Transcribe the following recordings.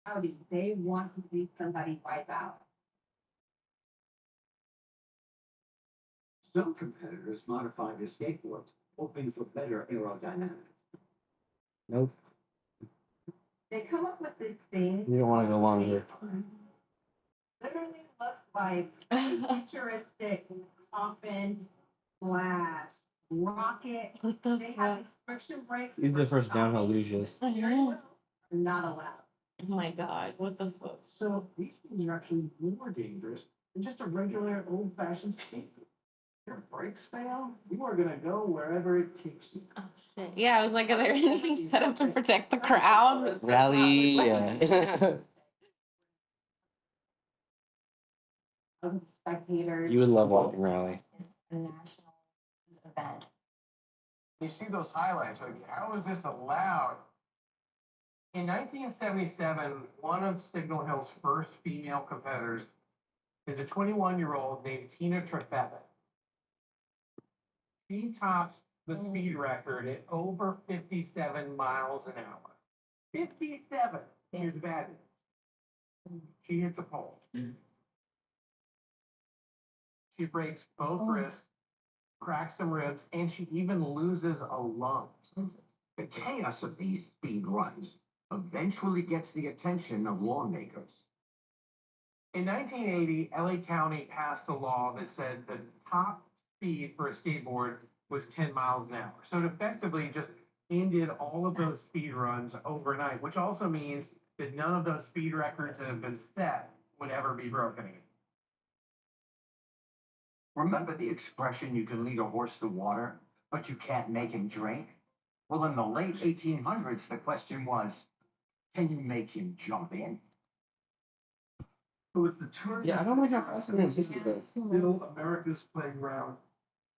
Howdy, they want to see somebody wipe out. Some competitors modify their skateboards, hoping for better aerodynamics. Nope. They come up with this thing. You don't want to go longer. Literally looks like futuristic coffin slash rocket. What the They have fuck? these friction brakes. These are the first downhill luges. Steering wheel are not allowed. Oh my god, what the fuck? So these things are actually more dangerous than just a regular old-fashioned skateboard. Your brakes fail, you are gonna go wherever it takes you. Oh shit. Yeah, I was like, are there anything set up to protect the crowd? Rally. Yeah. Spectators. You would love watching rally. A national event. You see those highlights, like, how is this allowed? In 1977, one of Signal Hill's first female competitors is a 21-year-old named Tina Trefethen. She tops the speed record at over 57 miles an hour. 57! Here's the bad news. She hits a pole. She breaks both wrists, cracks some ribs, and she even loses a lung. The chaos of these speed runs eventually gets the attention of lawmakers. In 1980, LA County passed a law that said the top speed for a skateboard was 10 miles an hour. So it effectively just ended all of those speed runs overnight, which also means that none of those speed records that have been set would ever be broken again. Remember the expression, you can lead a horse to water, but you can't make him drink? Well, in the late 1800s, the question was, can you make him jump in? So it's the turn. Yeah, I don't like how fascinating this is. Still America's playground.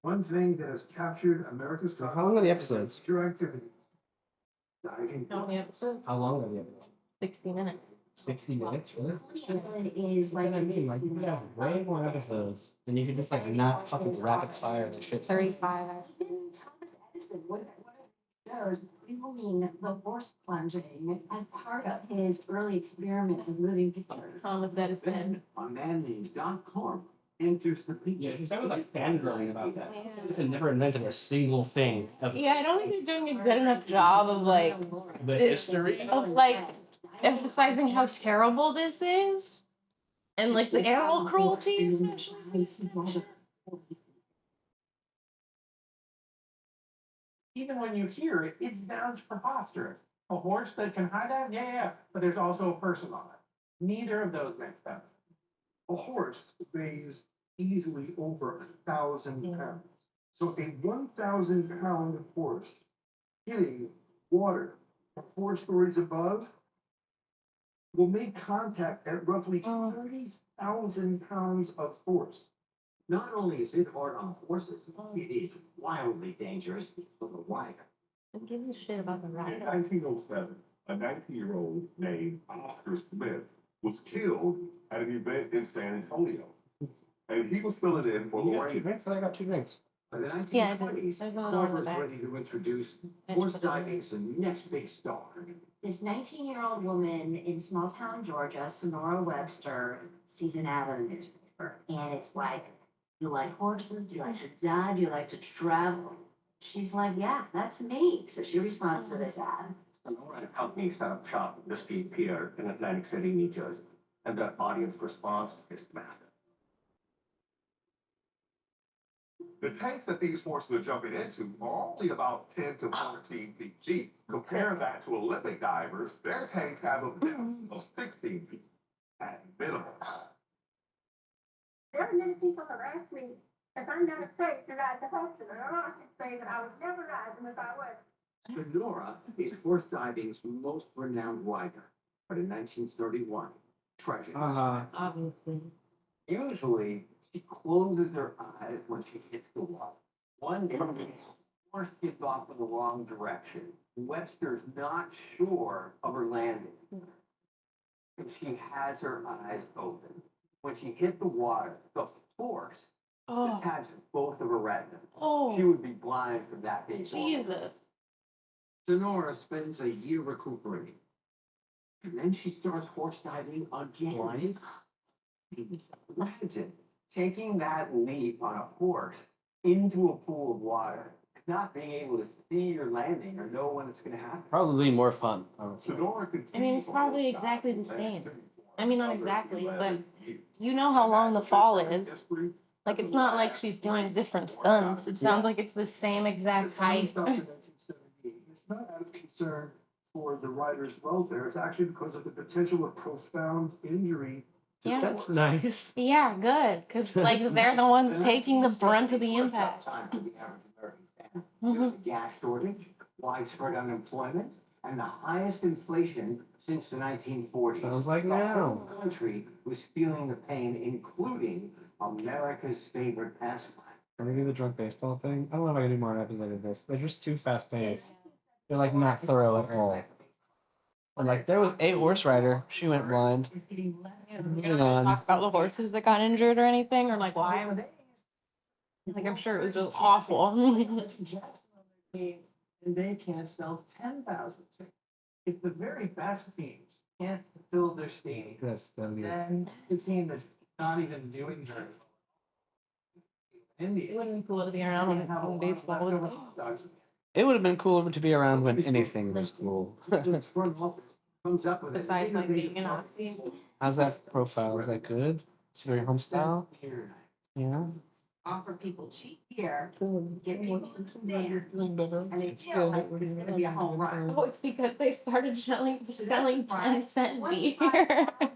One thing that has captured America's How long are the episodes? pure activity. Diving. How many episodes? How long are the episodes? 60 minutes. 60 minutes, really? Is Like, I mean, like, you could have way more episodes. And you could just, like, not fucking rapid fire the shit. 35. Even Thomas Edison, one of his shows, filming the horse plunging as part of his early experiment with moving pictures. Thomas Edison. Then a man named Don Corm enters the picture. Yeah, she sounded like fangirling about that. Yeah. They never invented a single thing. Yeah, I don't think they're doing a good enough job of like The history? of like emphasizing how terrible this is and like the animal cruelty especially. Even when you hear it, it sounds preposterous. A horse that can high dive? Yeah. But there's also a person on it. Neither of those makes sense. A horse weighs easily over 1,000 pounds. So a 1,000-pound horse hitting water from 4 stories above will make contact at roughly 30,000 pounds of force. Not only is it hard on horses, it is wildly dangerous for the rider. Who gives a shit about the In rider? 1907, a 19-year-old named Oscar Smith was killed at an event in San Antonio. And he was filling in for You got 2 Lorraine. drinks? I got 2 drinks. By the Yeah, I 1920s, did. There's another one in the Carver's back. ready to introduce horse diving's next big star. This 19-year-old woman in small town Georgia, Sonora Webster, sees an ad in the newspaper. And it's like, do you like horses? Do you like to dive? Do you like to travel? She's like, yeah, that's me. So she responds to this ad. Sonora and a company set up shop at Mesquite Pier in Atlantic City, New Jersey. And the audience response is massive. The tanks that these horses are jumping into are only about 10 to 14 feet deep. Compare that to Olympic divers, their tanks have a minimum of 16 feet at minimum. There are many people have asked me if I'm not afraid to ride the horses, and I can say that I would never ride them if I was. Sonora is horse diving's most renowned rider. But in 1931, tragedy. Obviously. Usually, she closes her eyes when she hits the water. One day, the horse gets off in the wrong direction. Webster's not sure of her landing. And she has her eyes open. When she hit the water, the force Oh, detached both of her retinas. She oh, would be blind from that day forward. Jesus. Sonora spends a year recuperating. And then she starts horse diving again. Imagine taking that leap on a horse into a pool of water, not being able to see your landing or know when it's going to happen. Probably more fun. Sonora I mean, it's probably exactly the continues same. to I mean, not exactly, but years. you know how long the fall is. History, Like, it's not like she's doing different stunts. It sounds like it's the same exact height. Stopped in 1978. It's not out of concern for the riders' welfare. It's actually because of the potential of profound injury. to Yeah. the That's horse. nice. Yeah, good, because like they're the ones taking the brunt of the impact. Time for the average American fan. Mhm. There's a gas shortage, widespread unemployment, and the highest inflation since the 1940s. Sounds like the now. whole country was feeling the pain, including America's favorite pastime. Can we do the drunk baseball thing? I don't know if I can do more episodes of this. They're just too fast paced. They're like not thorough at all. And like there was a horse rider. She went blind. You're Moving not gonna on. talk about the horses that got injured or anything, or like why? Like I'm sure it was just awful. And they can't sell 10,000 tickets. If the very best teams can't fill their stadium, That's then the team that's not even doing very well. India. It wouldn't be cool to be around when baseball was. It would have been cooler to be around when anything was cool. The front office comes up with a Besides like being innovative an Aussie. How's that profile? Is that good? It's very home style. beer. Yeah. Offer people cheap beer, get people in the stand, Doing better. and they feel like it's gonna be a home run. Oh, it's because they started selling 10-cent beer. 25,000 fans.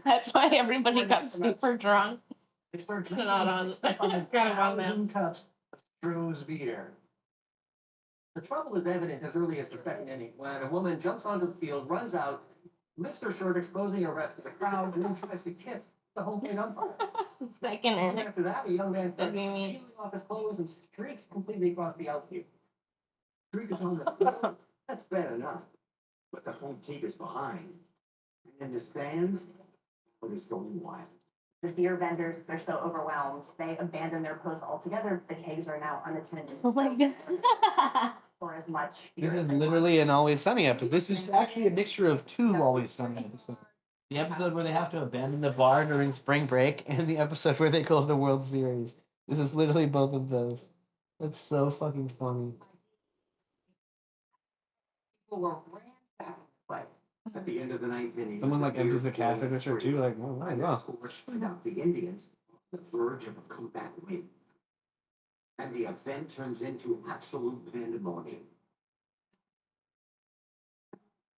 That's why everybody got super drunk. They start Not on- kind of on them. cups of Stroh's beer. The trouble is evident as early as the second inning when a woman jumps onto the field, runs out, lifts her shirt, exposing her rest to the crowd, and then tries to kiss the home plate umpire. Second And inning. after that, a young man starts What do you mean? peeling off his clothes and streaks completely across the outfield. Streak is on the field. That's bad enough. But the home team is behind. And in the stands, it is going wild. The beer vendors, they're so overwhelmed, they abandon their posts altogether. The kegs are now unattended. Oh my god. For as much This beer is as they want. literally an Always Sunny episode. This is actually a mixture of two Always Sunny episodes. The episode where they have to abandon the bar during spring break, and the episode where they go to the World Series. This is literally both of those. That's so fucking funny. People were ransacking the play. At the end of the ninth inning, Someone like empties a the cash register too, like, oh my and god. of course, the Indians on the verge of a comeback win. And the event turns into absolute pandemonium.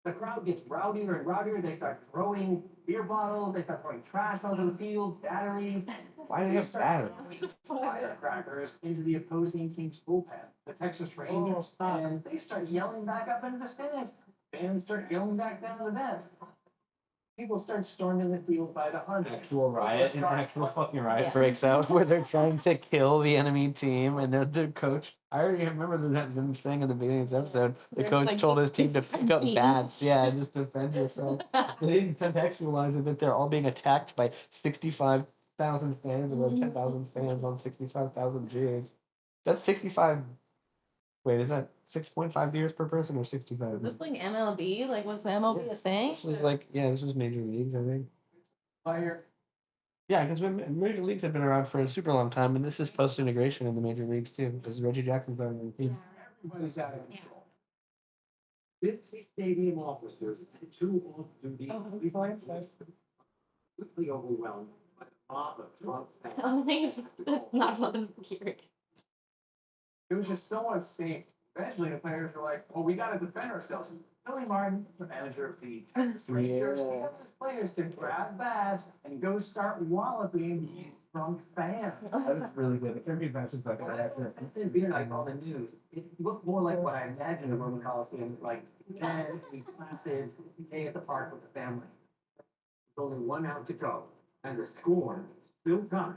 The crowd gets rowdier and rowdier. They start throwing beer bottles. They start throwing trash onto the field, batteries. Why do they have batteries? Firecrackers into the opposing team's bullpen, the Texas Rangers, and they start yelling back up into the stands. Fans start yelling back down to the bench. People start storming the field by the hundred. An actual fucking riot breaks out where they're trying to kill the enemy team, and their coach. I already remember them saying in the beginning of this episode, the coach like, told his team to pick up 15. bats, yeah, and just defend yourself. They didn't contextualize it that they're all being attacked by 65,000 fans, or 10,000 fans on 65,000 Gs. That's 65. Wait, is that 6.5 beers per person or 65? Is this like MLB? Like, was the MLB a thing? This was like, yeah, this was Major Leagues, I think. Fire. Yeah, because Major Leagues have been around for a super long time, and this is post-integration in the Major Leagues too, because Reggie Jackson's on the team. Everybody's out of control. 50 stadium officers and 2 off-duty police quickly overwhelmed by the mob of drunk fans. I don't think it's not a lot of security. It was just so unsafe. Eventually, the players were like, "Well, we got to defend ourselves." Billy Martin, the manager of the Texas Rangers, tells his players to grab bats and go start walloping these drunk fans. That was really good. Every match is like that. It's beer night on the news. It looked more like what I imagined a Roman Coliseum, like a placid day at the park with the family. With only 1 out to go, and the score still coming.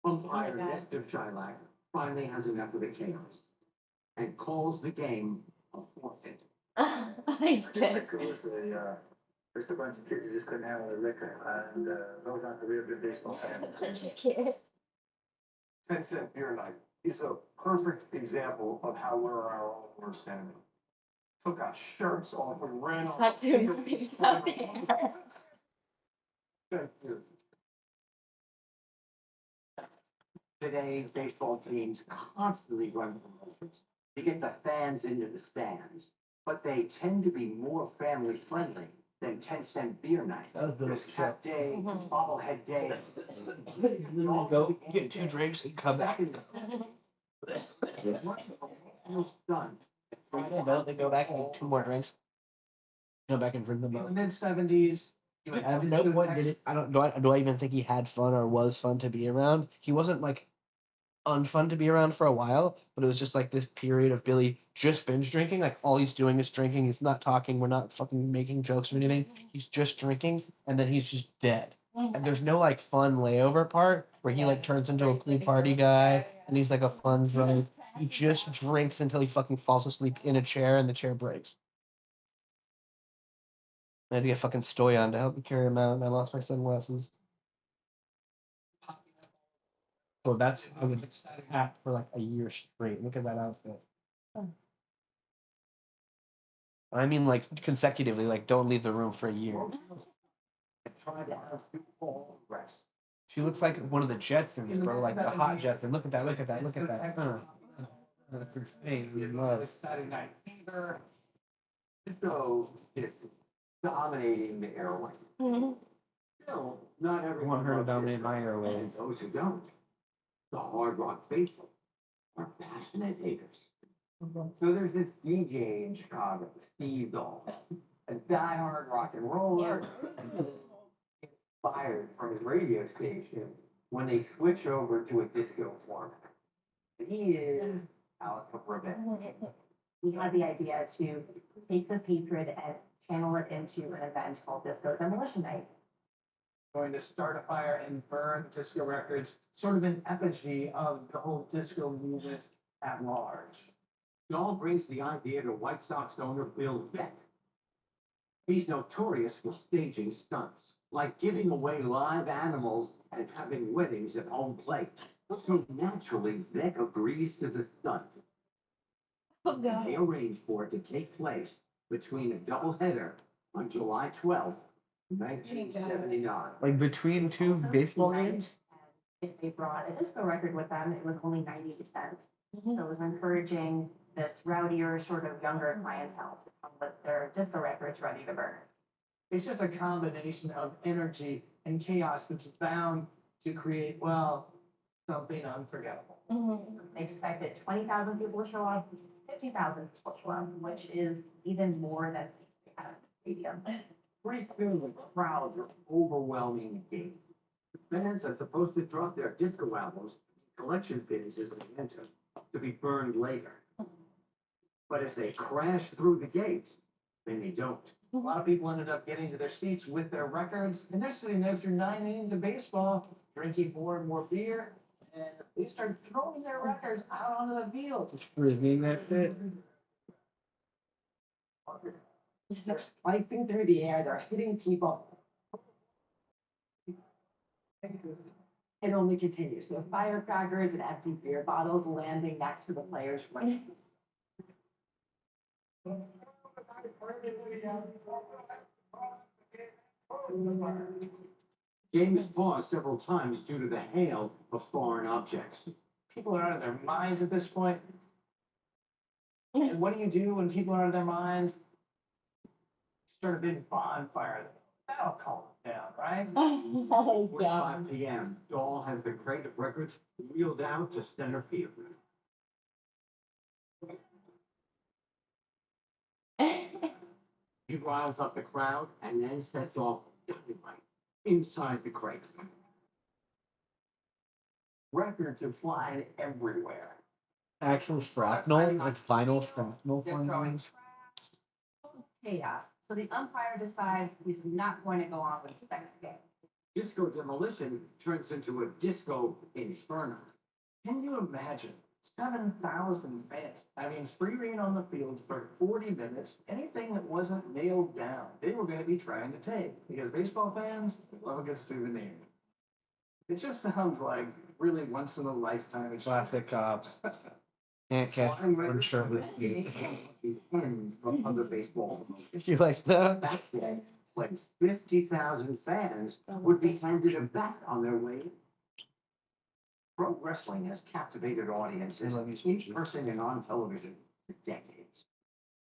Umpire Nestor Shylock finally has enough of the chaos and calls the game a forfeit. He's good. Just a bunch of kids who just couldn't handle their liquor, and those aren't the real good baseball fans. Kid. 10-cent beer night is a perfect example of how we're our own worst enemy. took our shirts off and ran It's on not the too field. nice out there. Thank you. Today, baseball teams constantly run promotions to get the fans into the stands, but they tend to be more family friendly than 10-cent beer night. That was Bill's There's Cap Day, Mhm. Bobblehead Day. Go get 2 drinks and come back. Almost done. Don't they go back and get 2 more drinks? Go back and drink them In both. the mid-70s, you had At no point did it. Do I even think he had fun or was fun to be around? He wasn't like unfun to be around for a while, but it was just like this period of Billy just binge drinking. Like all he's doing is drinking. He's not talking. We're not fucking making jokes or anything. He's just drinking, and then he's just dead. And there's no like fun layover part where he like turns into a cool party guy and he's like a fun drunk. He just drinks until he fucking falls asleep in a chair and the chair breaks. I had to get fucking Stoyan to help me carry him out, and I lost my sunglasses. So that's I was packed for like a year straight. Look at that outfit. I mean, like consecutively, like don't leave the room for a year. And try to have Super Bowl rest. She looks like one of the Jetsons, bro, like the hot Jetson. Look at that, look at that, look at that. That's insane. We love. Saturday Night Fever. Disco is dominating the airwaves. Mhm. Still, not I everyone want her to loves dominate disco, my airwaves. and those who don't, the hard rock faithful, are passionate haters. So there's this DJ in Chicago, Steve Dahl, a diehard rock and roller, fired from his radio station when they switch over to a disco format. He is out of revenge. We had the idea to take this hatred and channel it into an event called Disco Demolition Night. Going to start a fire and burn disco records, sort of an effigy of the whole disco movement at large. Dahl brings the idea to White Sox owner Bill Beck. He's notorious for staging stunts, like giving away live animals and having weddings at home plate. So naturally, Beck agrees to the stunt. Oh god. They arrange for it to take place between a doubleheader on July 12th, 1979. Like between 2 baseball games? If they brought a disco record with them, it was only 90 cents. So it was encouraging this rowdier, sort of younger clientele to come with their disco records ready to burn. It's just a combination of energy and chaos that's bound to create, well, something unforgettable. Mhm. They expected 20,000 people to show up, 50,000 people to show up, which is even more than seats they have in the stadium. Pretty soon, the crowds are overwhelming the game. Fans are supposed to drop their disco albums in collection bins as they enter, to be burned later. But as they crash through the gates, then they don't. A lot of people ended up getting to their seats with their records, and they're sitting there through 9 innings of baseball, drinking more and more beer, and they start throwing their records out onto the field. Rigging that shit. They're slicing through the air, they're hitting people. It only continues. The firecrackers and empty beer bottles landing next to the players' ring. Games paused several times due to the hail of foreign objects. People are out of their minds at this point. And what do you do when people are out of their minds? Start a big bonfire. That'll calm them down, right? Oh god. 4:05 p.m., Dahl has the crate of records wheeled out to center field. He riles up the crowd and then sets off dynamite inside the crate. Records are flying everywhere. Actual shrapnel, like vinyl shrapnel They're flying throwing around. chaos. So the umpire decides he's not going to go on with the second game. Disco demolition turns into a disco inferno. Can you imagine 7,000 fans having free reign on the field for 40 minutes? Anything that wasn't nailed down, they were going to be trying to take. Because baseball fans love a good souvenir. It just sounds like really once in a lifetime experience. Classic cops. Can't catch Flying one records shirt with the end from other baseball promotions. You like that? Back then, when 50,000 fans would be handed a bat on their way. Pro wrestling has captivated audiences in person and on television for decades.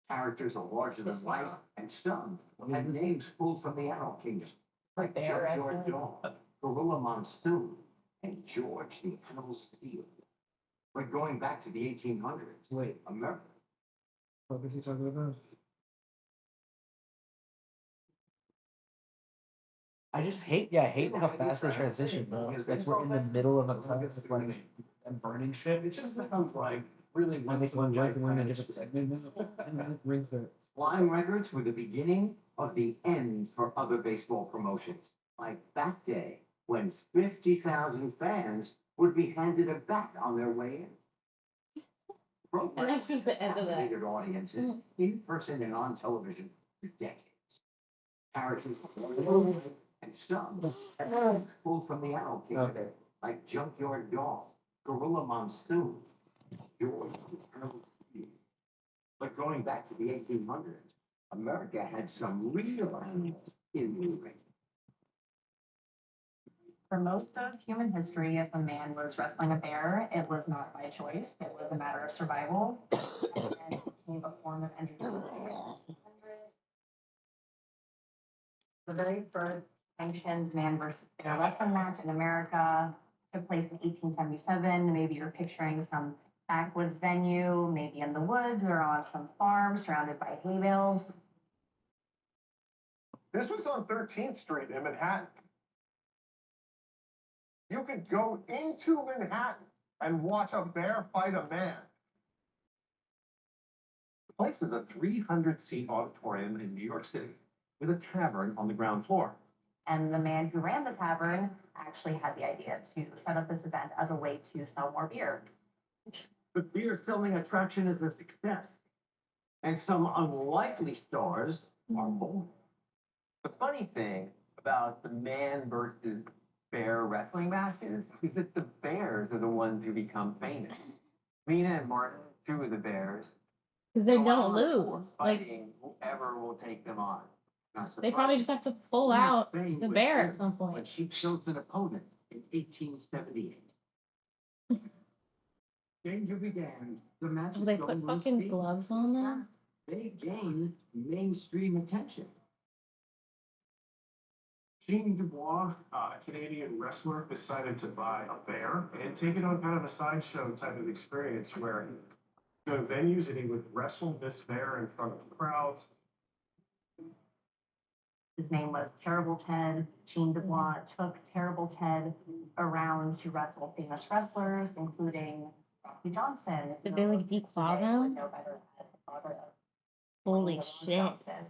Characters are larger than life and some had names pulled from the Animal Kingdom, like Junkyard Dog, Gorilla Monsoon, and George the Animal Steel. But going back to the 1800s, Wait, America. what was he talking about? I just hate, I hate how fast they transition, though. Like we're in the middle of a project with like and burning shit. It just sounds like really I think one joke and we're in a different segment now. Rings it. Flying records were the beginning of the end for other baseball promotions, like Bat Day, when 50,000 fans would be handed a bat on their way in. Pro And that's just the end of that. captivated audiences in person and on television for decades. Characters and some pulled from the Animal Kingdom, like Junkyard Dog, Gorilla Monsoon, George the Animal Steel. But going back to the 1800s, America had some real animals in the ring. For most of human history, if a man was wrestling a bear, it was not by choice. It was a matter of survival. And then it became a form of entertainment. The very first sanctioned man versus bear wrestling match in America took place in 1877. Maybe you're picturing some backwoods venue, maybe in the woods or on some farm surrounded by hay bales. This was on 13th Street in Manhattan. You could go into Manhattan and watch a bear fight a man. The place is a 300-seat auditorium in New York City with a tavern on the ground floor. And the man who ran the tavern actually had the idea to set up this event as a way to sell more beer. The beer selling attraction is a success, and some unlikely stars are born. The funny thing about the man versus bear wrestling matches is that the bears are the ones who become famous. Lena and Martin, two of the bears, Because they go out don't on the court lose. Like, fighting whoever will take them on. Not they probably just have to pull out surprised the with bear Lena at some when point. she chose an opponent in 1878. Danger began. The match Will they put fucking gloves on them? They gained mainstream attention. Gene Dubois, a Canadian wrestler, decided to buy a bear and take it on kind of a sideshow type of experience where he'd go to venues and he would wrestle this bear in front of crowds. His name was Terrible Ted. Gene Dubois took Terrible Ted around to wrestle famous wrestlers, including Rocky Johnson. Did they like declaw them? No better as the father of Holy shit. Johnson.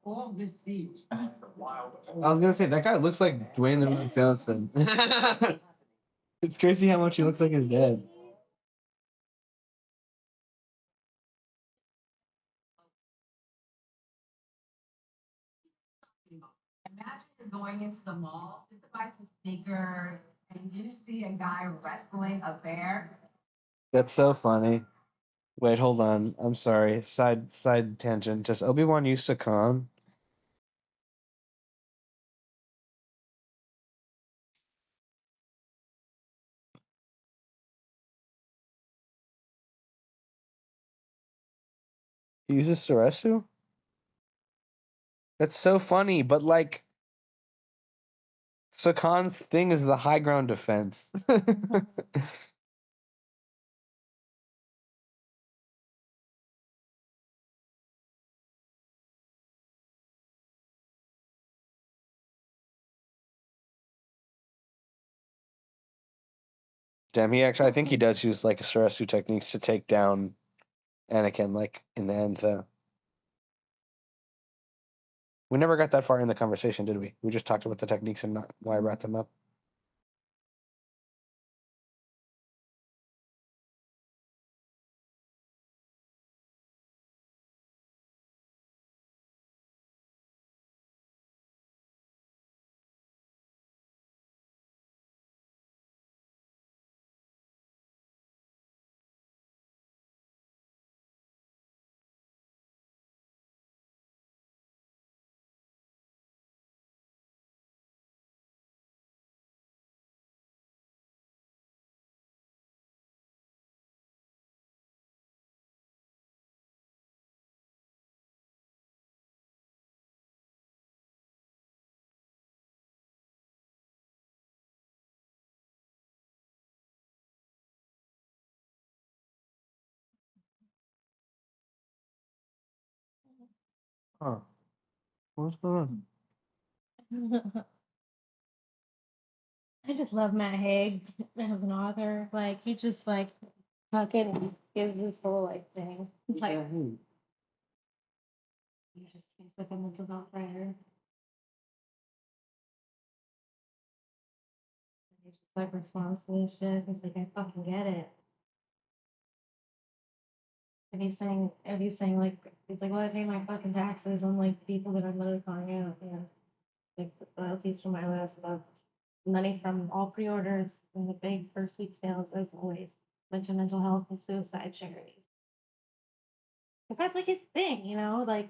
All this seems wild. I was gonna say that guy looks like Dwayne the Rock Johnson. It's crazy how much he looks like his dad. Imagine you're going into the mall just to buy some sneakers and you see a guy wrestling a bear. That's so funny. Wait, hold on. I'm sorry. Side tangent. Does Obi-Wan use Sakan? He uses Soresu? That's so funny, but like Sakan's thing is the high ground defense. Damn, I think he does use like Soresu techniques to take down Anakin, like in the end, though. We never got that far in the conversation, did we? We just talked about the techniques and not why I brought them up. Huh. What's going on? I just love Matt Haig as an author. Like he just like fucking gives this whole like thing. Like Yeah, hey. he's like a mental health writer. He just like responds to this shit. He's like, I fucking get it. And he's saying like, he's like, well, I pay my fucking taxes on like people that I'm literally calling out. Yeah, like the royalties from my last book, money from all pre-orders and the big first week sales, as always, bunch of mental health and suicide charities. But that's like his thing, you know, like.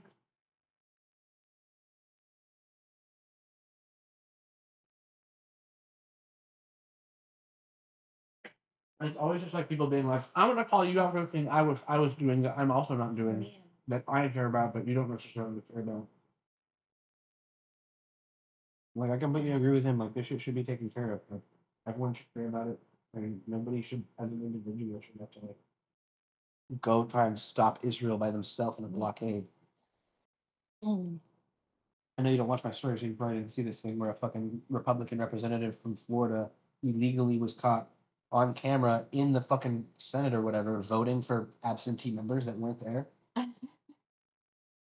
It's always just like people being like, I'm gonna call you out for the thing I was doing that I'm also not doing that I care about, but you don't necessarily care about. Like I completely agree with him. Like this shit should be taken care of. Like everyone should care about it. I mean, nobody should, as an individual, should have to like go try and stop Israel by themselves in a blockade. Mm. I know you don't watch my story, so you probably didn't see this thing where a fucking Republican representative from Florida illegally was caught on camera in the fucking Senate or whatever, voting for absentee members that weren't there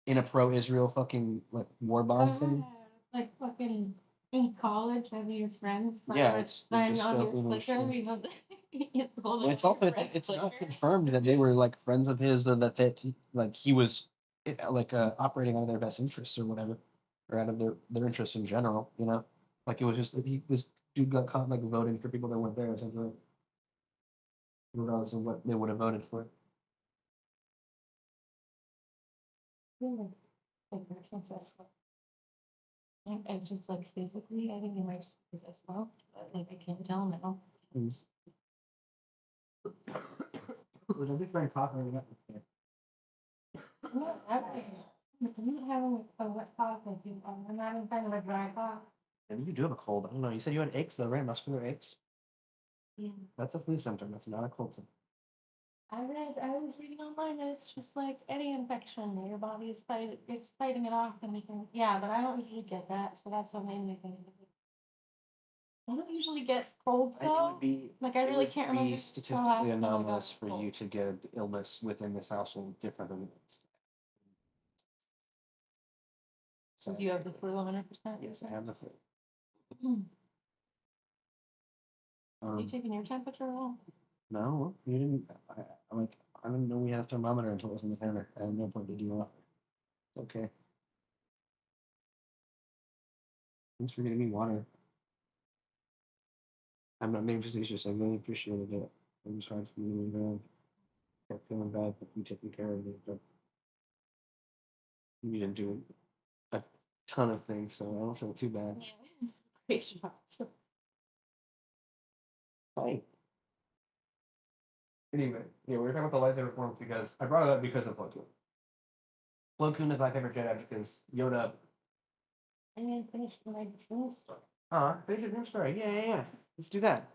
in a pro-Israel fucking like war bond thing. Like fucking in college, having your friends Yeah, it's sign on your dystopian clicker, shit. even Well, it's also it's not confirmed that they were like friends of his or that like he was like operating out of their best interests or whatever, or out of their interests in general. You know, like it was just that this dude got caught like voting for people that weren't there, essentially, regardless of what they would have voted for. And just like physically, I think he might just be possessed, but like I can't tell now. Which I think very popular. I'm not having a wet cough like you are. I'm having kind of a dry cough. Maybe you do have a cold. I don't know. You said you had aches though, right? Muscular aches. Yeah. That's a flu symptom. That's not a cold symptom. I was reading online and it's just like any infection, your body is it's fighting it off and yeah, but I don't usually get that, so that's what made me think. I don't usually get colds It though. would be Like I really can't remember. be statistically anomalous for you to get illness within this household different than this. So Because you have the flu 100%. yes, I have the flu. Are you taking your temperature at all? No, you didn't. I didn't know we had a thermometer until it was in the counter. I had no point to do off. Okay. Thanks for getting me water. I'm not being facetious. I really appreciated it. I'm just trying to be really bad. Kept feeling bad for you taking care of me, but you didn't do a ton of things, so I don't feel too bad. Yeah. Great job. Fine. Anyway, yeah, we were talking about the lightsaber forms because I brought it up because of Plo Koon. Plo Koon is my favorite Jedi because Yoda. I didn't finish my dream story. Finish your dream story. Yeah. Let's do that.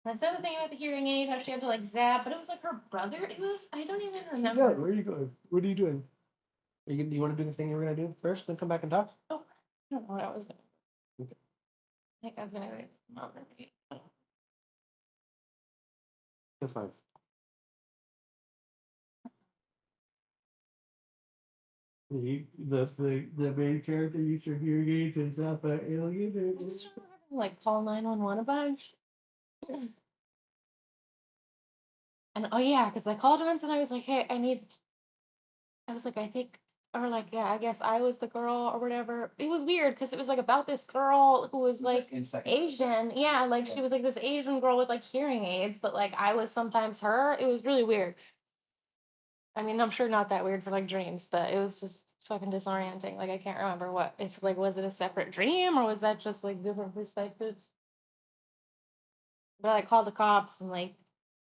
I said the thing about the hearing aid, how she had to like zap, but it was like her brother. I don't even remember. Where are you going? What are you doing? Do you want to do the thing you were gonna do first, then come back and talk? Oh, I don't know what I was gonna do. Okay. I think I was gonna write mom or me. That's fine. The main character used her hearing aids and stuff, alien. I just remember having to like call 911 a bunch. And oh yeah, because I called once and I was like, hey, I was like, I think, or like, yeah, I guess I was the girl or whatever. It was weird because it was like about this girl who was like Asian. Yeah, like she was like this Asian girl with like hearing aids, but like I was sometimes her. It was really weird. I mean, I'm sure not that weird for like dreams, but it was just fucking disorienting. Like I can't remember if like was it a separate dream or was that just like different perspectives? But I like called the cops and like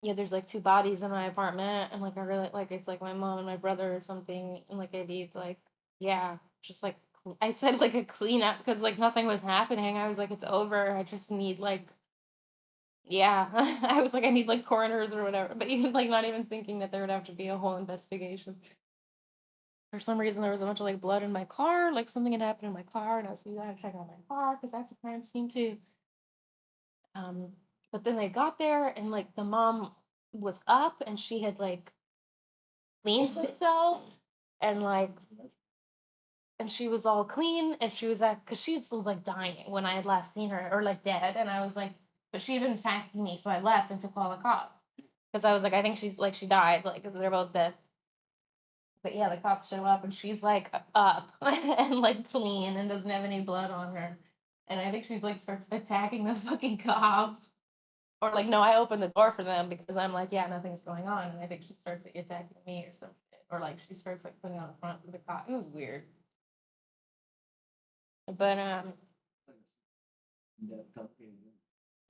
yeah, there's like two bodies in my apartment and like I really like it's like my mom and my brother or something and like I need like yeah, just like I said like a cleanup because like nothing was happening. I was like it's over. I just need like yeah. I was like I need like coroners or whatever. But even like not even thinking that there would have to be a whole investigation. for some reason there was a bunch of like blood in my car, like something had happened in my car, and I was like, I had to check out my car because that's a crime scene too. But then they got there and like the mom was up and she had like cleaned herself and like and she was all clean and she was because she was like dying when I had last seen her or like dead and I was like, but she had been attacking me, so I left and took all the cops because I was like, I think she's like she died like they're both dead. But yeah, the cops show up and she's like up and like clean and doesn't have any blood on her. And I think she's like starts attacking the fucking cops. Or like, no, I opened the door for them because I'm like, yeah, nothing's going on. And I think she starts like attacking me or some shit. Or like she starts like putting on the front of the cop. It was weird. But I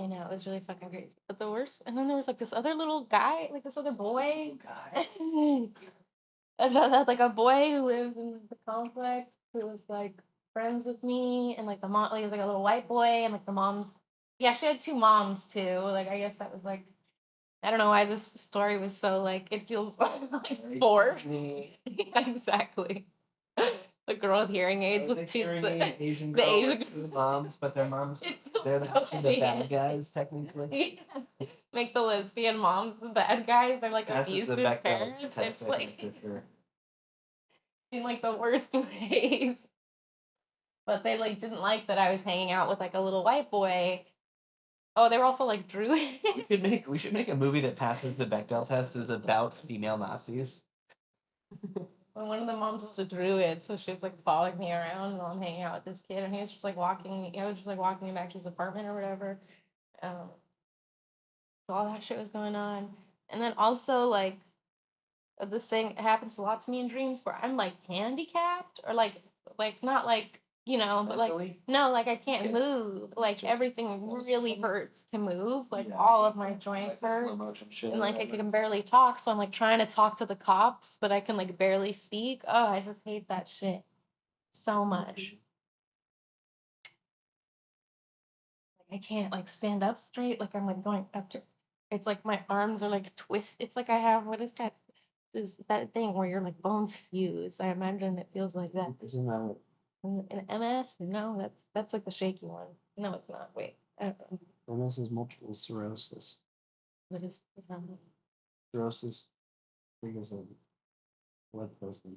know, it was really fucking crazy. But the worst and then there was like this other little guy, like this other boy. Like a boy who lived in the complex who was like friends with me and like the mom like, was like a little white boy and like the mom's yeah, she had two moms too. Like I guess that was like I don't know why this story was so like it feels like forced. Yeah, exactly. The girl with hearing aids with two Asian the girl Asian with two moms, but their moms It feels they're so the bad weird. guys technically. Yeah. Make the lesbian moms the bad guys. They're like Passes the abusive Bechdel parents. test, It's I like think, for sure. in like the worst ways. But they like didn't like that I was hanging out with like a little white boy. Oh, they were also like Druid. We should make a movie that passes the Bechdel test is about female Nazis. When one of the moms was a druid, so she was like following me around while I'm hanging out with this kid, and he was just like walking me. I was just like walking him back to his apartment or whatever. So all that shit was going on, and then also like this thing happens a lot to me in dreams where I'm like handicapped or like not like but like Mentally? no like I can't Okay. move like everything really hurts to move like Yeah, all of my joints like hurt slow motion shit and or like I whatever. can barely talk so I'm like trying to talk to the cops but I can like barely speak. Oh, I just hate that shit so much. Like I can't like stand up straight like I'm like going up to it's like my arms are like twist it's like I have what is that thing where your like bones fuse. I imagine it feels like that. Isn't that what An MS? No, that's like the shaky one. No, it's not. Wait, I don't know. MS is multiple sclerosis? What is Cirrhosis, I think is a blood poisoning.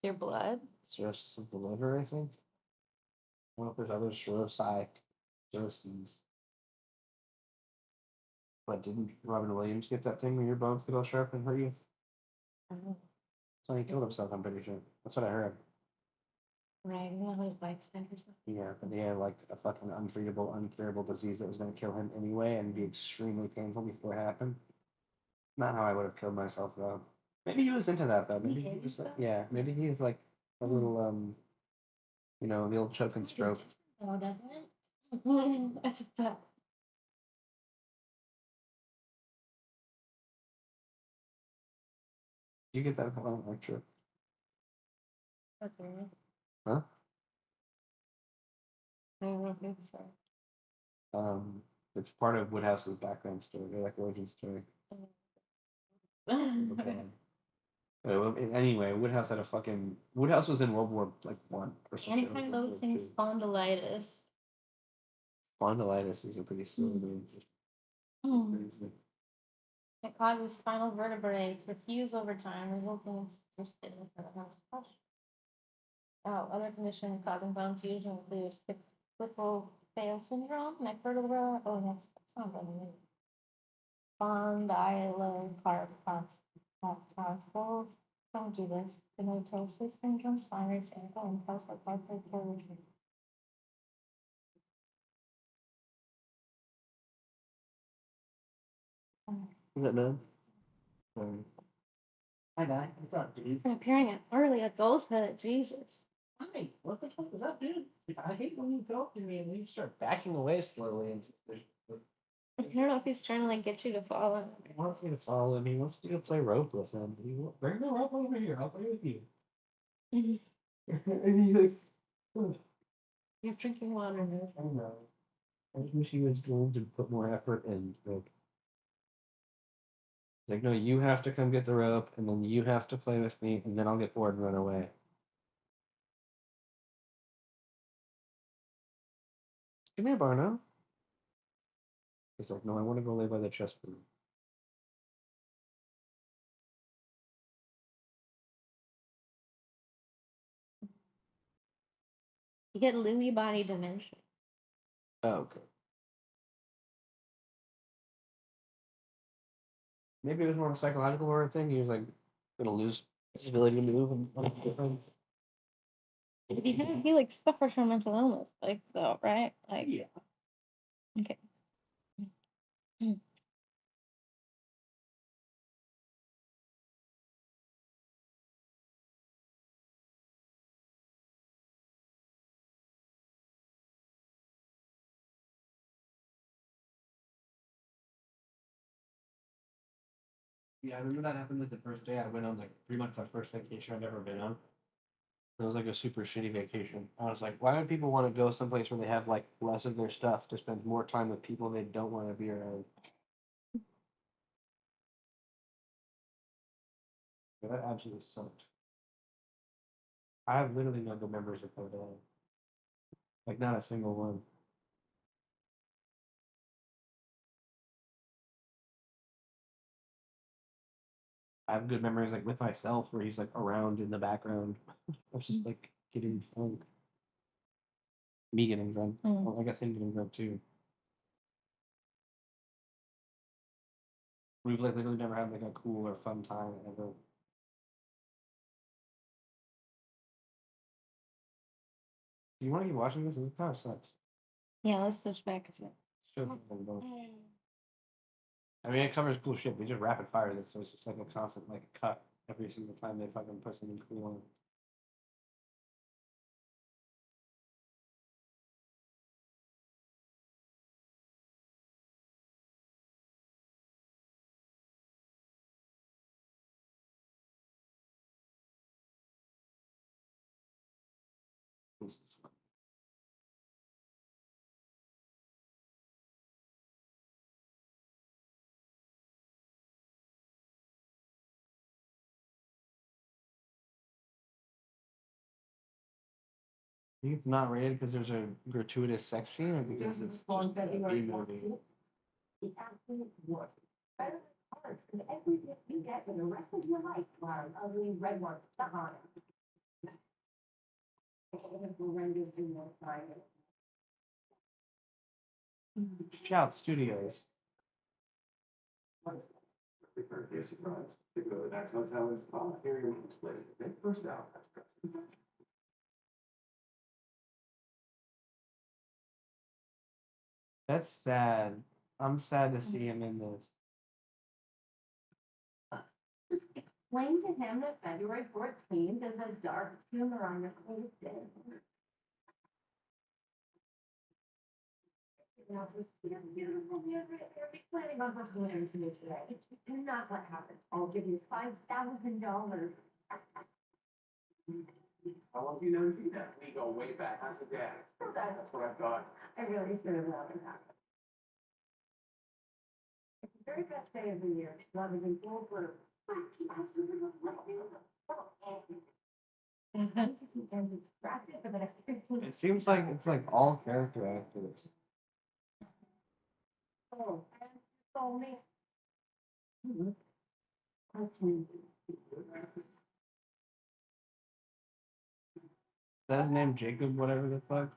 your blood? Cirrhosis of the liver, I think. I don't know if there's other cirrhosis. But didn't Robin Williams get that thing when your bones get all sharp and hurt you? I don't know. So he killed himself, I'm pretty sure. That's what I heard. Right, you know his wife said or something. Yeah, but he had like a fucking untreatable, uncurable disease that was going to kill him anyway and be extremely painful before it happened. Not how I would have killed myself though. Maybe he was into that though. Maybe he was like, yeah, maybe he's like a little the old choke and stroke. Oh, doesn't it? That's just that. Did you get that from lecture? Okay. Huh? I don't think so. It's part of Woodhouse's background story, or like origin story. Okay. Well, anyway, Woodhouse was in World War like One or something. Ankylosing spondylitis. Spondylitis is a pretty silly name. Crazy. It causes spinal vertebrae to fuse over time, resulting in severe stiffness and spasm. Oh, other conditions causing bone fusion include Whipple fail syndrome, neck vertebra. Oh, yes, that's not really spondylocarpotarsals. Don't do this. Stenotosis syndrome, spinal ankle, and prostatic Is that none? Hi, guy. What's up, dude? appearing in early adulthood. Jesus. Hi. What the fuck is up, dude? I hate when you talk to me and you start backing away slowly and suspiciously. I don't know if he's trying to like get you to follow him. He wants me to follow him. He wants me to play rope with him. Bring the rope over here. I'll play with you. And he's like, "Ugh." He's drinking water now. I know. I just wish he was going to put more effort in. Like, like, no, you have to come get the rope, and then you have to play with me, and then I'll get bored and run away. Come here, Barno. He's like, no, I want to go lay by the chessboard. You get Lewy body dementia. Oh, okay. Maybe it was more of a psychological horror thing. He was like gonna lose his ability to move and different. He like suffers from mental illness, like though, right? Like Yeah. okay. Mm. Yeah, I remember that happened like the first day I went on like pretty much my first vacation I've ever been on. It was like a super shitty vacation. I was like, why would people want to go someplace where they have like less of their stuff to spend more time with people they don't want to be around? Yeah, that absolutely sucked. I have literally no good memories of Photo. Like not a single one. I have good memories like with myself where he's like around in the background. I was just like getting drunk. Me getting drunk. Well, I guess him getting drunk too. We've like literally never had like a cool or fun time ever. Do you want to keep watching this? It kind of sucks. Yeah, let's switch back to it. Sure. I mean, it covers cool shit. We just rapid fire this, so it's just like a constant like cut every single time they fucking put something cool on. This is fun. I think it's not rated because there's a gratuitous sex scene, or because it's just a B movie. The absolute worst. Better parts and everything you get for the rest of your life are ugly red ones stuck on it. Horrendous in your private. Shout Studios. Birthday surprise. To go to the next hotel and spa. Here your mom's place. Take first out. That's sad. I'm sad to see him in this. Explain to him that February 14th is a dark tumor on your face. You're beautiful. You're planning on going to me today. Do not let happen. I'll give you $5,000. How long have you known Gina? We go way back. How's your dad? Still does. That's what I thought. I really should have loved that. It's the very best day of the year. Love is in full bloom. It seems like it's like all character actors. Oh, and so me. Is that his name, Jacob, whatever the fuck?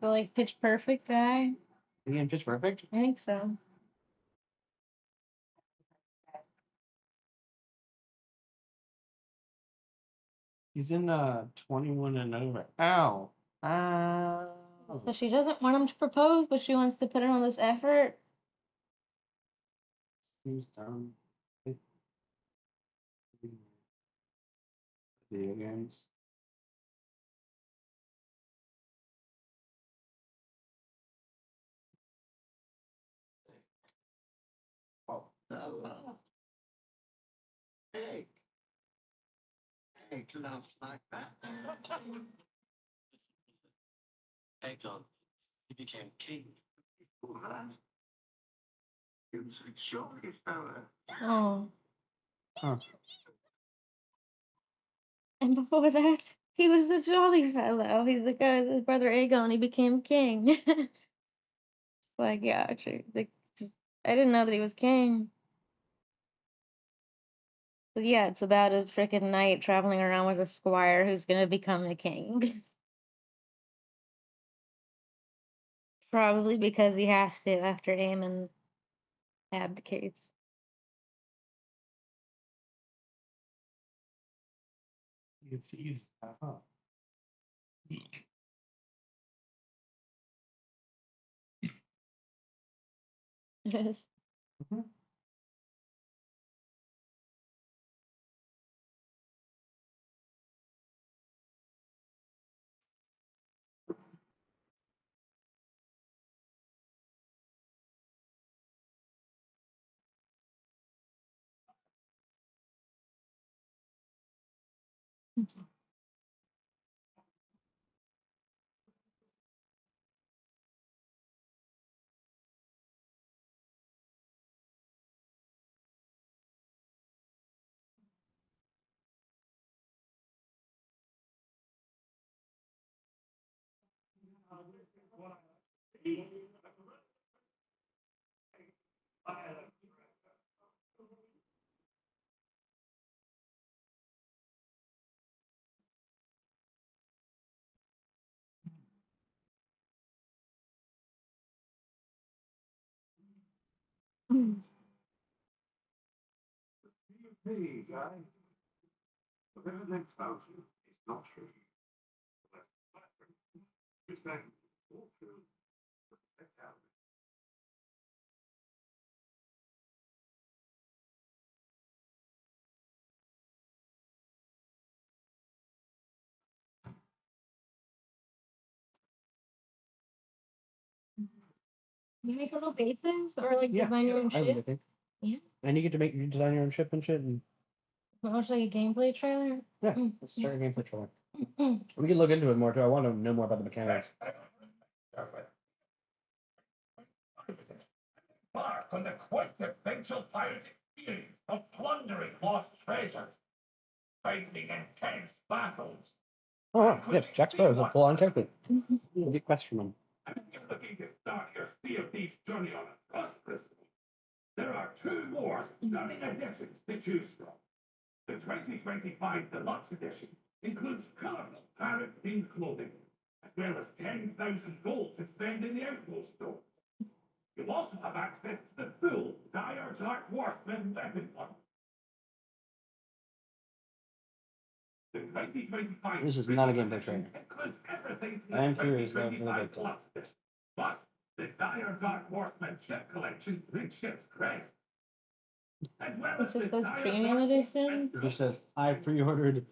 The like Pitch Perfect guy. Is he in Pitch Perfect? I think so. He's in 21 and over. Ow. Ow. So she doesn't want him to propose, but she wants to put in all this effort. Seems dumb. Video games. Oh, hello. Hey. Hey, turn out like that. Hey, John. He became king. What? was a jolly fella. Oh. Huh. And before that, he was a jolly fellow. He's the guy with his brother Aegon. He became king. Like, yeah, actually, like, just I didn't know that he was king. But yeah, it's about a frickin' knight traveling around with a squire who's gonna become the king. Probably because he has to after Aemon abdicates. You can see huh? Yes. Mhm. Hey, guy. But everything about you is not true. It's like all true. Check out. You make little bases or like Yeah, design your own I would shit? think. Yeah. And you get to make you design your own ship and shit, and Watch like a gameplay trailer. yeah, let's start a game for trailer. We can look into it more too. I want to know more about the mechanics. Embark on the quintessential pirate experience of plundering lost treasures, fighting intense battles. Oh, wow. Yeah, Jack Sparrow's a full-on character. Get quests from him. If you're looking to start your Sea of Thieves journey on a prosperous note, there are two more stunning editions to choose from. The 2025 Deluxe Edition includes colorful parrot-themed clothing, as well as 10,000 gold to spend in the Outpost store. You'll also have access to the full Dire Dark Warsman weapon one. The 2025 This is not a gameplay trailer. includes everything I am curious though. I'm gonna get that. Deluxe Edition. Plus, the Dire Dark Warsman ship collection with ship's crest. As well It as just the says Dire premium Dark edition. It just says, I pre-ordered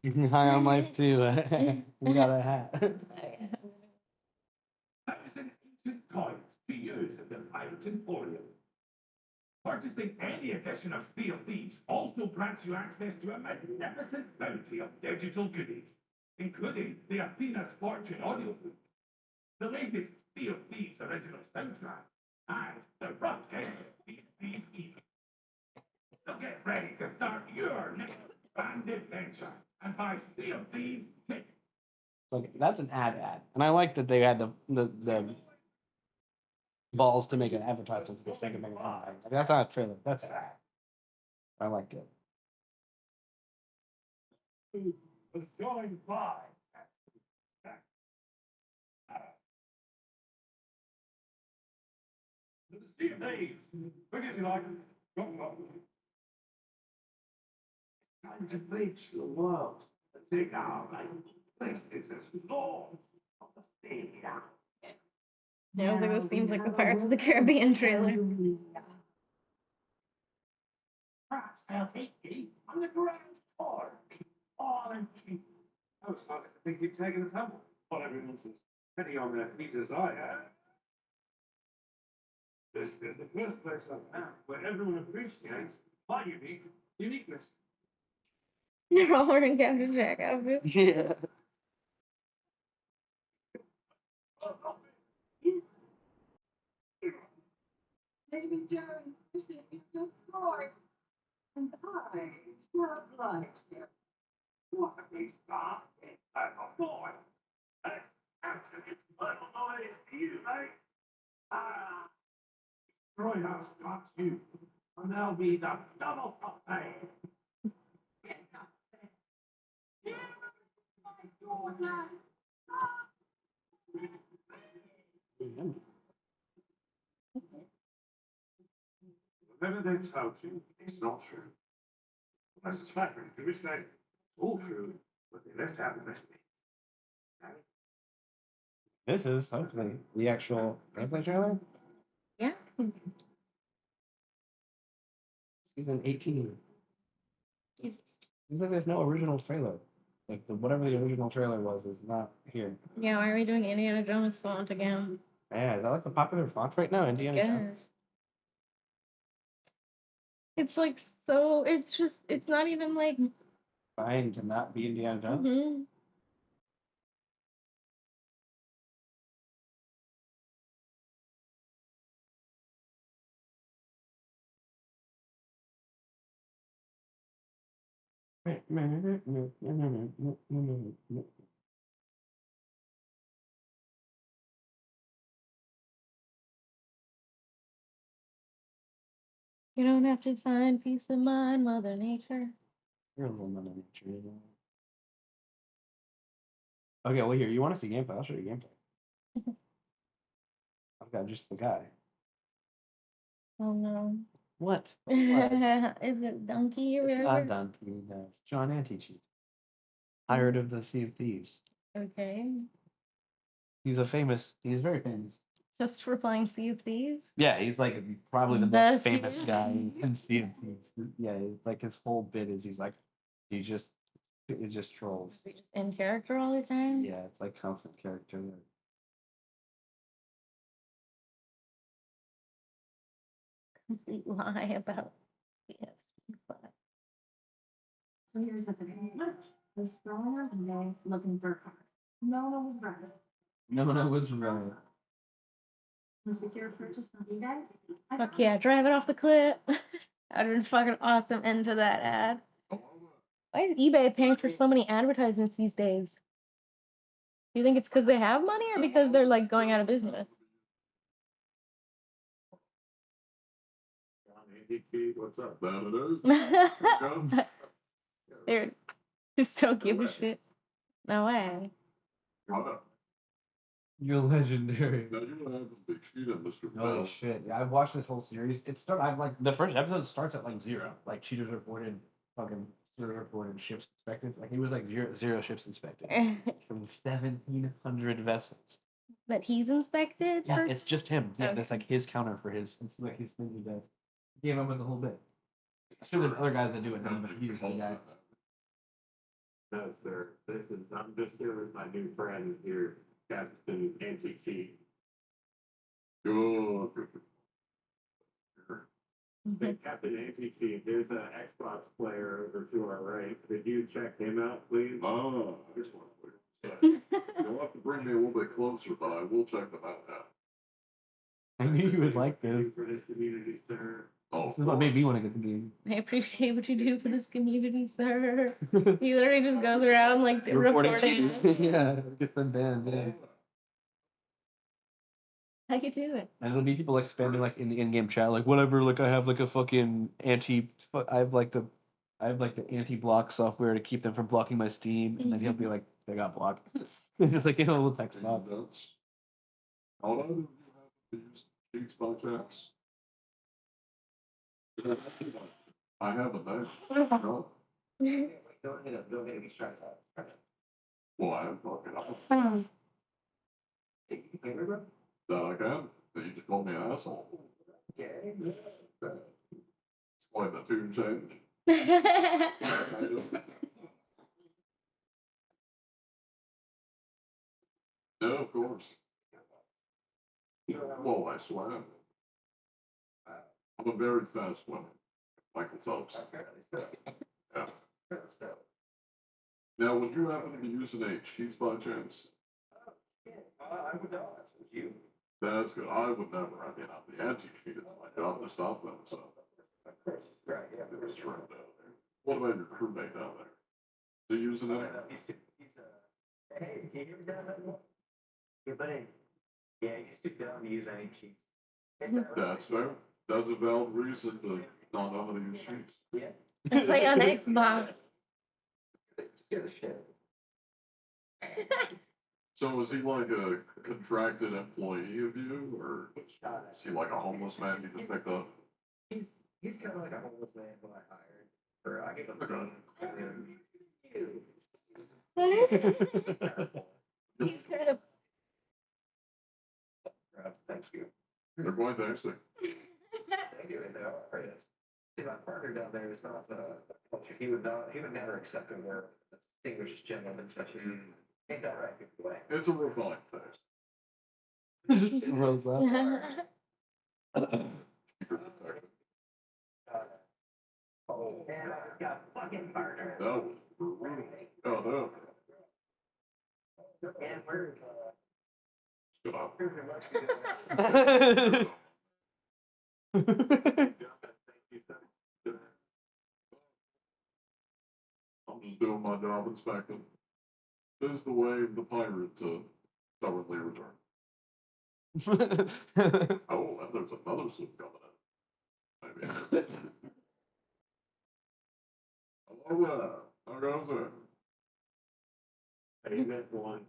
High on Life 2. We got a hat. 1,000 ancient coins to use at the Pirate Emporium. Purchasing any edition of Sea of Thieves also grants you access to a magnificent bounty of digital goodies, including the Athena's Fortune audiobook, the latest Sea of Thieves original soundtrack, and the Rough Edge Sea of Thieves ebook. So get ready to start your next grand adventure and buy Sea of Thieves tickets. Like that's an ad, and I like that they had the balls to make an advertisement for the sake of making an ad. Like, that's not a trailer. That's an ad. I liked it. Was joined by the Sea of Thieves. Forget you like Time to reach the world. Take our life. This is Lord of the sea. Yeah, I was like, this seems like the Pirates of the Caribbean trailer. Perhaps they'll take me on the grand tour. All in keep. I was starting to think you'd taken a tumble. Not everyone's as steady on their feet as I am. This is the first place I've found where everyone appreciates my uniqueness. They're all wearing Captain Jack outfits. Yeah. Baby Jerry, this is your Lord, and I shall oblige you. What is that? I'm a boy. That's absolute little noise to you, mate. Ah, Troy House got you, and there'll be the double buffet. Whatever they've told you, it's not true. I suspect in which case, it's all true, but they left out the best bit. This is hopefully the actual gameplay trailer. Yeah. Season 18. Is Seems like there's no original trailer. Like whatever the original trailer was is not here. yeah, why are we doing Indiana Jones font again? Yeah, is that like the popular font right now, Indiana Jones? Yes. It's like so. It's just. It's not even like. Fine to not be Indiana Jones. Mhm. You don't have to find peace of mind, Mother Nature. You're a little Mother Nature. You know? Okay, well here, you want to see gameplay? I'll show you gameplay. I've got just the guy. Oh no. What? Is it Donkey or It's whatever? not Donkey, no. It's John Anticheat. Hired of the Sea of Thieves. Okay. He's very famous. Just for playing Sea of Thieves? Yeah, he's like probably the The most Sea famous of guy Thieves. in Sea of Thieves. Yeah, like his whole bit is he just trolls. Is he just in character all the time? Yeah, it's like constant character. Complete lie about yes. But So here's the thing. I was scrolling on eBay looking for cars. No one was right. No, was right. The secure purchase from you guys. fuck yeah, drive it off the cliff. That'd have been fucking awesome end to that ad. Why is eBay paying for so many advertisements these days? Do you think it's because they have money or because they're like going out of business? What's up? That it is. They're just don't give a shit. No way. You're legendary. Now you have the big sheet of Mr. Holy Bell. shit! Yeah, I've watched this whole series. I've like the first episode starts at like 0. Like cheaters reported, fucking cheaters reported, ships inspected. Like he was like zero ships inspected from 1,700 vessels. That he's inspected? Yeah, for- it's just him. Yeah, Okay. that's like his counter for his. It's like his thing he does. He came up with the whole bit. I'm sure there's other guys that do it now, but he's the guy. No, sir. I'm just here with my new friend here, Captain NTT. Good. Hey, Captain NTT, there's an Xbox player over to our right. Could you check him out, please? Ah, excellent. You'll have to bring me a little bit closer, but I will check them out now. I knew you would like this. For this community, sir. Oh, This is what made me want to get the game. I appreciate what you do for this community, sir. He literally just goes around like Reporting reporting. cheaters. Yeah, get them banned. Yeah. How you do it? And it'll be people like spamming like in the in-game chat, like whatever. Like I have like a fucking I have like the anti-block software to keep them from blocking my Steam, and then he'll be like, they got blocked. Just like a little text box. All either of you have used cheats by chance? I haven't, no. No. Go ahead and extract that. Well, I am talking. Hey, you can remember? That I can. But you just called me an asshole. Okay. Explain the tune change. No, of course. Well, I swam. I'm a very fast swimmer. Michael Phelps. Yeah. Now, would you happen to be using a cheats by chance? I would know. That's with you. That's good. I would never. I mean, I'm the anti-cheat. job to stop them, so. Right, yeah. It was turned down there. What about your crewmate down there? Is he using it? Hey, can you hear me down there? Yeah, buddy. Yeah, he's too dumb to use any cheats. That's fair. That's a valid reason to not know how to use sheets. Yeah. I play on Xbox. Scare the shit. So is he like a contracted employee of you, or is he like a homeless man you just picked up? He's kind of like a homeless man who I hired. Or I gave him He's kind of. Thank you. They're quite tasty. Thank you. And they are. See, my partner down there is not culture. He would never accept a word. Distinguished gentleman such as you. Ain't that right, good boy? It's a refined taste. Just rose up. Oh, man, I just got a fucking partner. That was brutal. Oh, no. And we're, Stop. I'm just doing my job inspecting. This is the way the pirate stubbornly returned. Oh, and there's another sloop coming in. Maybe. Hello there. How goes it? I think that's one.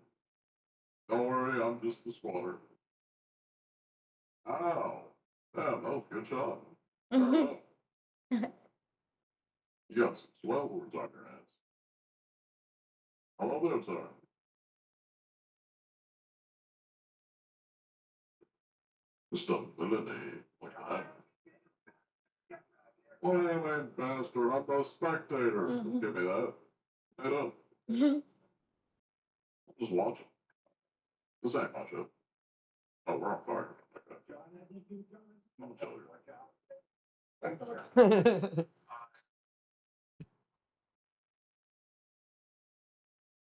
Don't worry, I'm just the squatter. Ow. Yeah, no, good shot. You got some swell words on your hands. Hello there, sir. Stability, like that. Well, anyway, bastard, I'm a spectator. Just give me that. Head up. Just watch it. This ain't my ship. Oh, we're on fire. Okay. I'll tell you.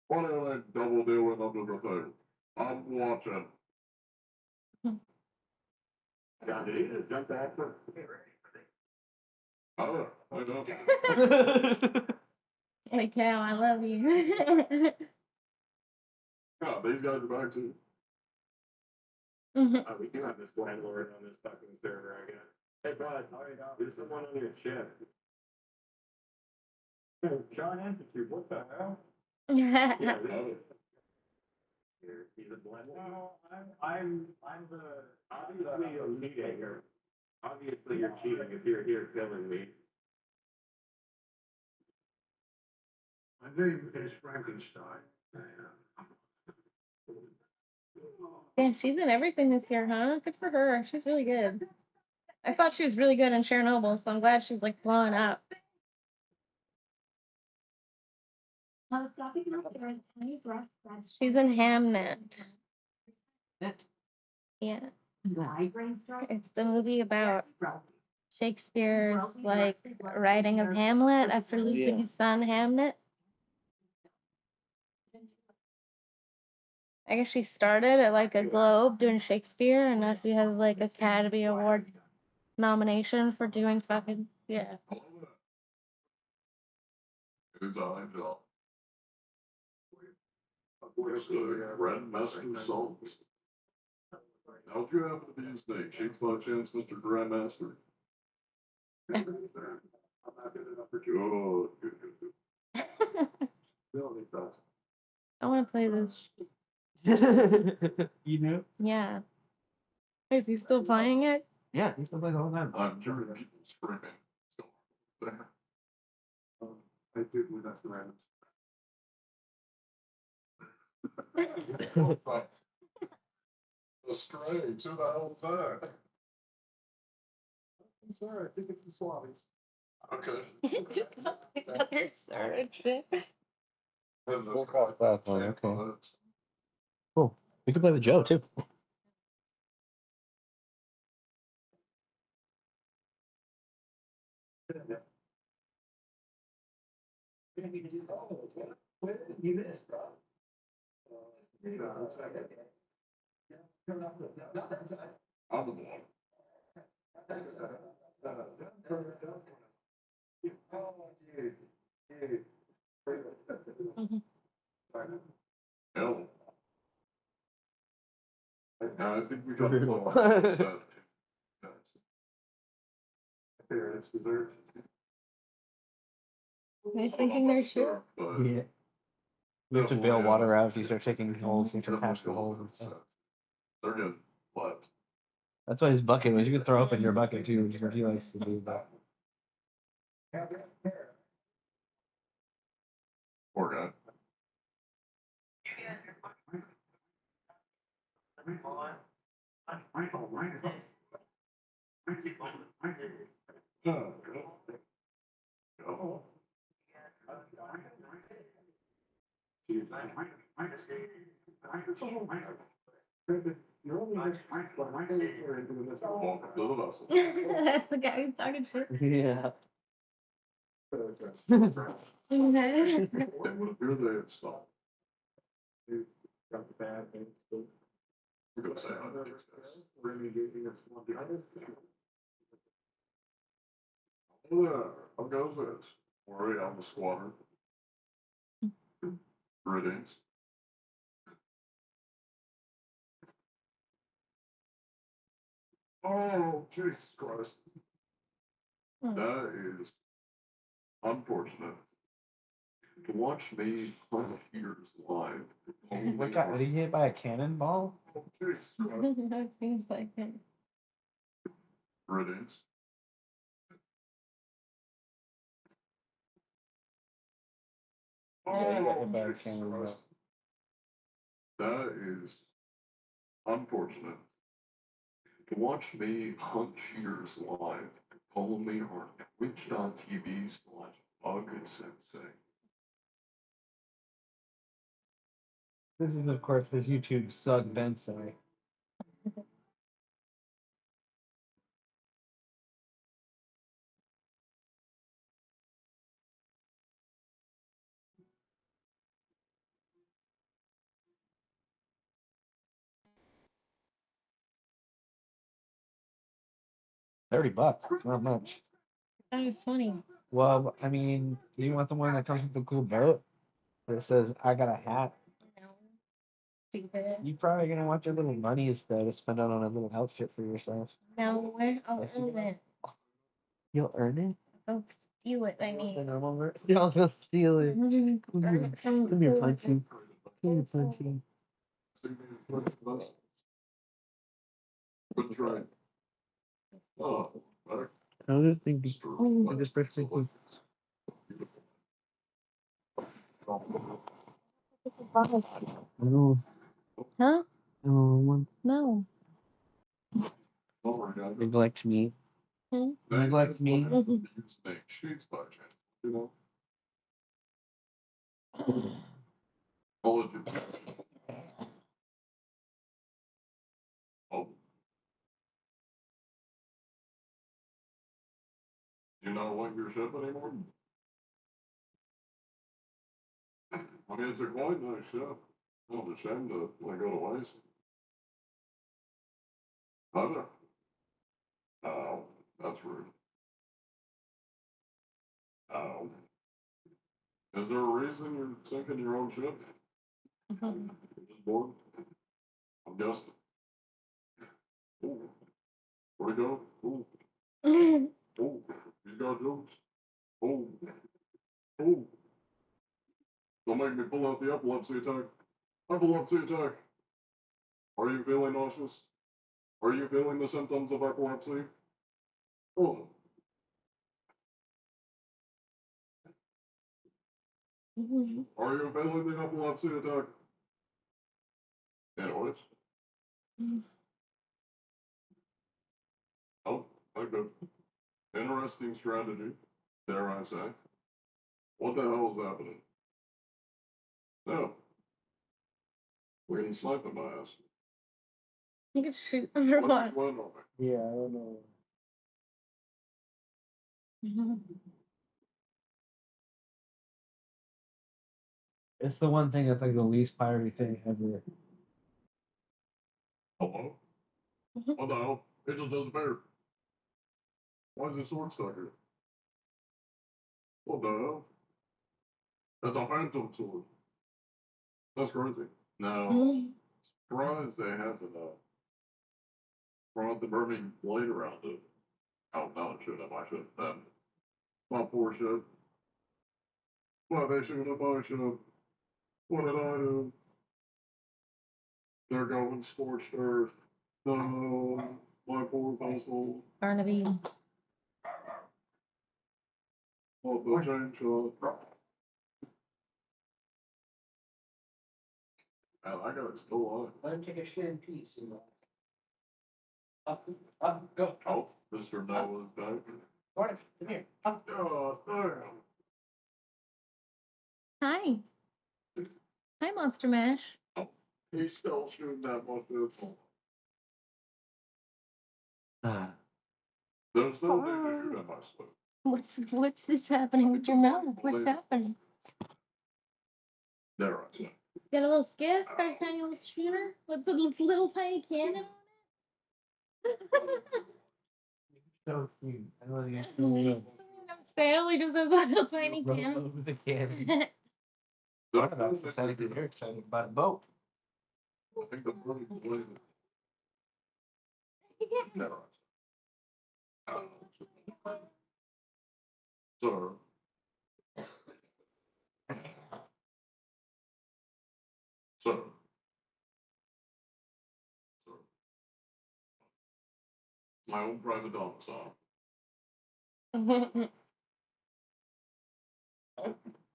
What are they double dealing under the table? I'm watching. John, did he just jump back for? Oh, I know. Hey, Cal, I love you. Yeah, these guys are back too. We do have this landlord on this fucking server, I guess. Hey, bud, there's someone on your ship. Hey, John Institute, what the hell? Yeah, he's a blend. No, I'm the. Obviously, you're cheating. Obviously, you're cheating if you're here killing me. My name is Frankenstein. Damn, she's in everything this year, huh? Good for her. She's really good. I thought she was really good in Chernobyl, so I'm glad she's like blowing up. She's in Hamnet. Yeah. It's the movie about Shakespeare's like writing of Hamlet after losing his son Hamnet. I guess she started at like a Globe doing Shakespeare, and now she has like Academy Award nomination for doing fucking yeah. Who's on job? It's the Grandmaster songs. Now, if you happen to be his name, Chief by chance, Mr. Grandmaster. I'm not good enough for you. Good. I want to play this. You know? Yeah. Is he still playing it? Yeah, he's still playing all the time. I'm hearing people screaming. So, I do believe that's the random. Astray, to the whole time. I'm sorry, I think it's the Swabbies. Okay. You got another surgeon. We'll call it that one, okay. Cool. We can play with Joe too. You missed, bro. I'm the one. Hell, I think we got Brutal. There, it's dessert. They're thinking they're shit. Yeah. You have to bail water out if you start taking holes, you have to patch the holes and stuff. They're getting left. That's why his bucket was. You could throw up in your bucket too, which is what he likes to do. But Poor guy. Oh. You're only just welcome Welcome to the vessel. That's the guy who's talking shit. yeah. It would appear they have stopped. got the bad things. So We're gonna say I think this. we're gonna get you one behind us. Oh yeah, how goes it? Worry, I'm the squatter. Greetings. Oh, Jesus Christ. That is unfortunate. To watch me hunt years live. What got? Did he get hit by a cannonball? Oh, Jesus Christ. That seems like it. Greetings. Yeah, he got hit by a Jesus cannonball. Christ. That is unfortunate. To watch me hunt cheaters live. Follow me on twitch.tv/UgSensei. This is, of course, his YouTube Sug Bensei. $30, not much. That was funny. Well, I mean, do you want the one that comes with the cool boat? That says, I got a hat. No. Stupid. You probably gonna want your little monies though to spend on a little outfit for yourself. No, I'll Yes, you own will. it. You'll earn it? Go steal it, I The mean. normal version? Y'all go steal it. Earn it from Come here, the Punchy. Come here, Punchy. Good try. Oh, better. I was just thinking. I just brushed my teeth. No, Huh? no, No. Oh my God. neglect me. Hmm? Neglect me. Use make sheets by chance. You know? College education. Oh. You not like your ship anymore? I mean, it's a quite nice ship. It's a shame to let go to waste. Either. Oh, that's rude. Oh. Is there a reason you're sinking your own ship? Just bored? I'm guessing. Ooh. Where'd it go? Ooh. Ooh. You got jokes? Ooh. Ooh. Don't make me pull out the epilepsy attack. Epilepsy attack. Are you feeling nauseous? Are you feeling the symptoms of epilepsy? Oh. Are you feeling the epilepsy attack? Anyways. Oh, okay. Interesting strategy, dare I say. What the hell is happening? No. We can snipe him, my ass. You can shoot What underwater. just went on me? Yeah, I don't know. It's the one thing that's like the least piratey thing ever. Hello? What the hell? It just disappeared. Why is the sword stuck here? What the hell? That's a phantom sword. That's crazy. No. Surprised they have brought the burning blade around it. Oh, no, it should have. I should have. My poor ship. Why they shooting up my ship? What did I do? They're going scorched earth. No, my poor household. Barnaby. What the chainsaw? Man, I got it still on. Let him take a shit in peace. You know. Up, go. Oh, Mr. Noah's back. Gordon, come here. Up. Oh, damn. Hi. Hi, Monster Mash. He's still shooting that mushroom. There's no need to shoot at my slip. What's just happening with your mouth? What's happening? There I said. Got a little skiff? Got a tiny little schooner with the little tiny cannon on it? So cute. I love you. Sail, he just has a little tiny cannon. Over the cannon. One of us excited because you're excited about a boat. I think the blade is. There I said. Sir. Sir. Sir. My own private domicile.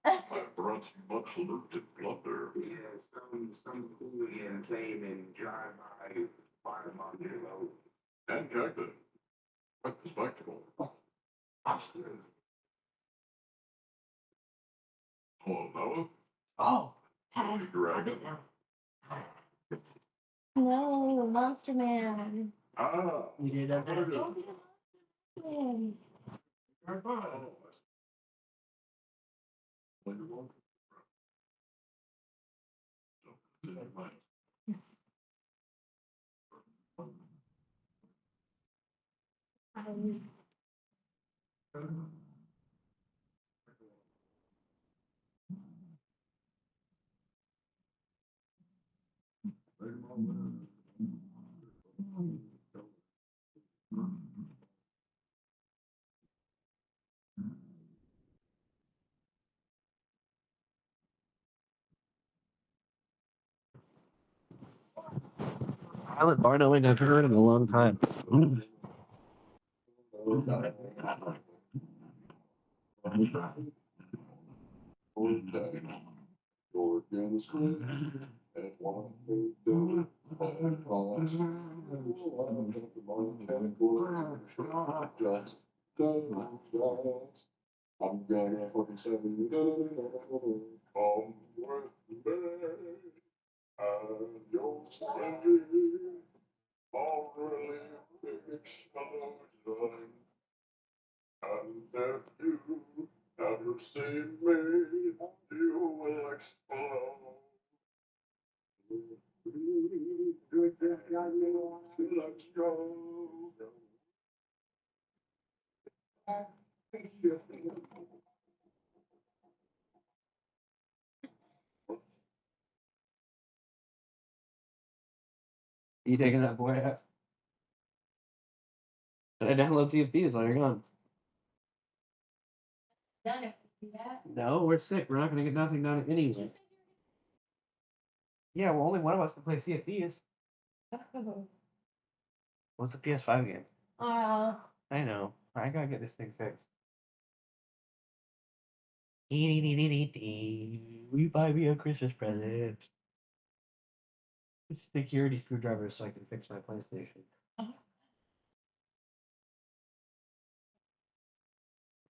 I brought you much loot and plunder. Yeah, some hooligan came and drive by, fired him on your boat. And jacked it. Quite the spectacle. Hello, Noah? Oh. Holy dragon. No, Monster Man. Ah. We did that. Don't be a monster man. Silent Barnowing I've heard in a long time. I'm gonna fucking say, come with me, and you'll see all really explosion. And if you ever see me, you will explode. Let's go. You taking that boy out? Should I download CFPs while you're gone? Done if you do that. No, we're sick. We're not going to get nothing done anyway. Yeah, well, only one of us can play CFPs. What's a PS5 game? I know. I gotta get this thing fixed. Will you buy me a Christmas present? It's security screwdrivers so I can fix my PlayStation.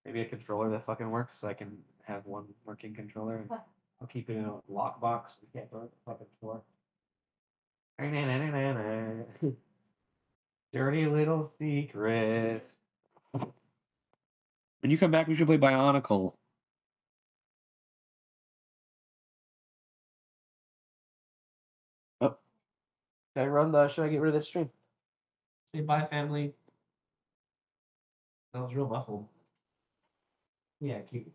Maybe a controller that fucking works so I can have one working controller. And I'll keep it in a lockbox so we can't throw it at the fucking floor. Dirty little secret. When you come back, we should play Bionicle. Oh. Should I get rid of this stream? Say bye, family. That was real muffled. Yeah, keep it.